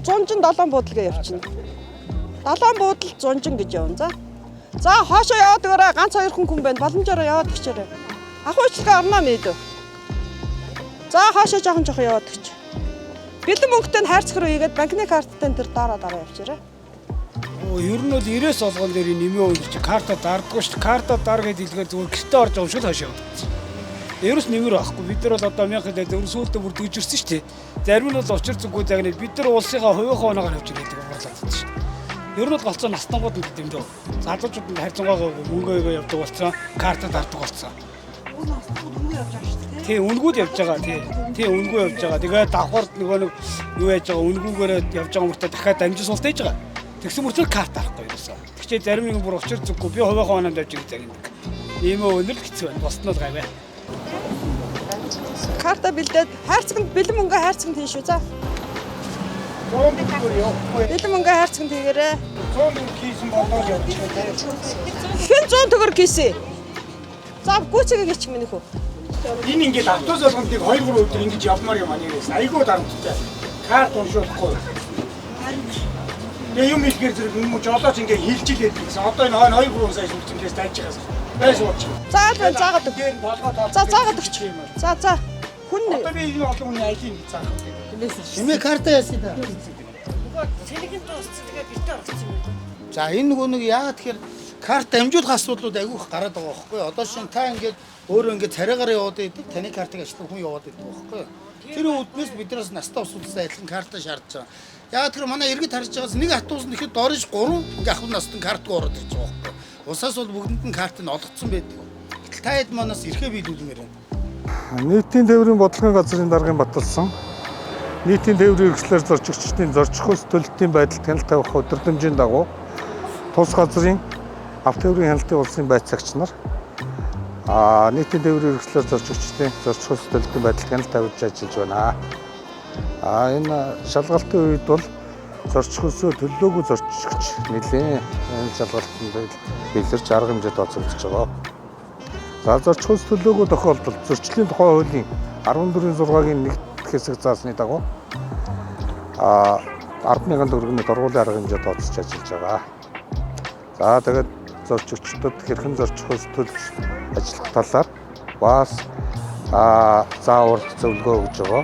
Зунжин долоон буудлага явчихна. Долоон буудал Зунжин гэж явна. За хоошоо яваад өгөөрэй. Ганц 2 хүн байна. Боломжоор яваад гिचээрэй. Ахуй үйлчлэгээ орноо мэдв. За хоошоо жоохон яваад гिच. Бэлэн мөнгөтэй хайрцаг руу ийгээд банкны карттай тэр дараа явчихарай. Ер нь бол 90-с олгон дээр нэмээ өгч карта дардггүй шүү дээ. Карта даргээд илгээ зүгээр гэртээ орж байгаа юм шиг хашаа. Ерөөс нэмэр байхгүй. Бид нар бол одоо 1000 дээр сүүлдээ бүр дэгжирсэн шүү дээ. Зарим нь бол учир зүггүй загнаад бид нар улсынхаа хувийнхаа оноогаар явж байгаа гэдэг болоод байна шүү дээ. Ер нь бол голцоо настангууд гэдэг юм дөө. Залуучууд харьцангуйгаа мөнгөө явдаг болсон. Карта дардаг болсон. Тий, үнгүүд явж байгаа тий үнгүү явж байгаа. Тэгээ давхар нөгөө нэг юу яаж байгаа үнгүүгээр явж байгаа мөртөө дахиад дамжин суулт хийж байгаа. Тэгсэн мөртөө карт авахгүй юусэн. Тэгчээ зарим нэг бүр учир зүггүй би хувийнхаа оноонд явж байгаа загиндаг. Ийм өнөр л хэцүү байна. Босноо гавь. Карта бэлдээд хайрцагт бэлэн мөнгө хайрцагт хийн шүү. За. 100 төгрөг явахгүй. Бэлэн мөнгө хайрцагт хийгээрэй. 100 төгрөг хийсэн болоо явчихлаа. Хэн 100 төгрөг хийсэн? За гүцэгээ хийчих минь хөө. Энэ ингээд автобус болгоныг 2-3 өдөр ингэж явмаар юм анигээс. Айгуу дарамттай. Карт уншуулахгүй. Тэгээ юм хэлгээр зэрэг юм жолооч ингээд хилж илээд гэсэн. Одоо энэ 2-3 сая сүлжэнгээс дайж байгаас. Байж ууч. Заагаад өг. За заагаад өгч. За. Хүн одоо би энэ олон хүний айлын заах. Хэмээ карта яасан да. Цэнэгийн дууссан тэгээ битээ орчихсон юм. За энэ нөгөө нэг яагаад тэгэхээр карт дамжуулах асуудлууд айгүйх гараад байгаа байхгүй юу? Одоо шин та ингээд өөрөө ингээд царайгаар яваад идэг таны картыг ашиглах хүн яваад идэг байхгүй юу? Тэр үднээс биднээс настаа усуулсан адилхан карта шаардж байгаа. Яагаад тэгэхээр манай иргэд харж байгаас нэг автобусанд ихэд дорж 3 ингээд ахын настан картг ороод ирж байгаа байхгүй юу? Усаас бол бүгдэнд нь карт нь олгоцсон байдаг. Гэтэл та хэд манаас ирэхээ биелүүлмээр байна. Нийтийн тээврийн бодлогын газрын даргын баталсан нийтийн тээврийн хэрэгслээр зорчигчдын зорчих хөлс төлөлтийн байдалд хяналт тавих өдөртөмжийн дагуу тус газрын авто тээврийн хяналтын улсын байцаагч нар нийтийн тээврийн хэрэгслээр зорчигчдын зорчих хөлс төлөлтийн байдалд хяналт тавьж ажиллаж байна. Энэ шалгалтын үед бол зорчих хөлсөө төлөөгүй зорчигч нэлээд энэ шалгалтанд бэлэрч арга хэмжээд тооцогдож байгаа. За зорчих хөлс төлөөгүй тохиолдолд зөрчлийн тухай хуулийн 14.6-гийн 1 хэсэг заасны дагуу 10,000 төгрөгийн дургуулын арга хэмжээ тооцож ажиллаж байгаа. За тэгээд зорчигчдод хэрхэн зорчих хөлс төлж ажиллах талаар бас заавар зөвлөгөө өгж байгаа.